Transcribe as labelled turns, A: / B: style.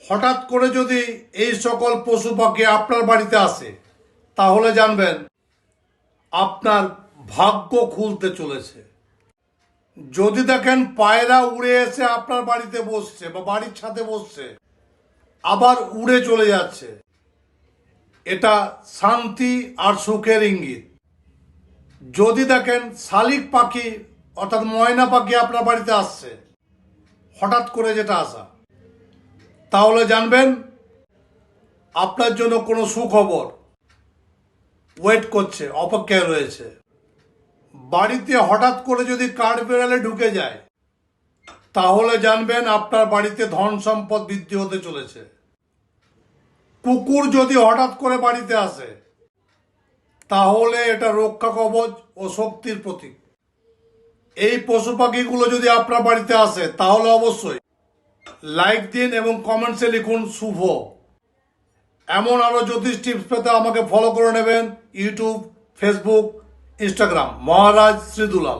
A: হঠাৎ করে যদি এই সকল পশু পাখি আপনার বাড়িতে আসে তাহলে জানবেন আপনার ভাগ্য খুলতে চলেছে। যদি দেখেন পায়রা উড়ে এসে আপনার বাড়িতে বসছে বা বাড়ির ছাদে বসছে আবার উড়ে চলে যাচ্ছে, এটা শান্তি আর সুখের ইঙ্গিত। যদি দেখেন শালিক পাখি অর্থাৎ ময়না পাখি আপনার বাড়িতে আসছে, হঠাৎ করে যেটা আসা, তাহলে জানবেন আপনার জন্য কোনো সুখবর ওয়েট করছে, অপেক্ষায় রয়েছে। বাড়িতে হঠাৎ করে যদি কাঠবিড়ালে ঢুকে যায় তাহলে জানবেন আপনার বাড়িতে ধন সম্পদ বৃদ্ধি হতে চলেছে। কুকুর যদি হঠাৎ করে বাড়িতে আসে তাহলে এটা রক্ষা কবচ ও শক্তির প্রতীক। এই পশু পাখিগুলো যদি আপনার বাড়িতে আসে তাহলে অবশ্যই লাইক দিন এবং কমেন্টসে লিখুন শুভ। এমন আরও জ্যোতিষ টিপস পেতে আমাকে ফলো করে নেবেন ইউটিউব, ফেসবুক, ইনস্টাগ্রাম, মহারাজ শ্রী দুলাল।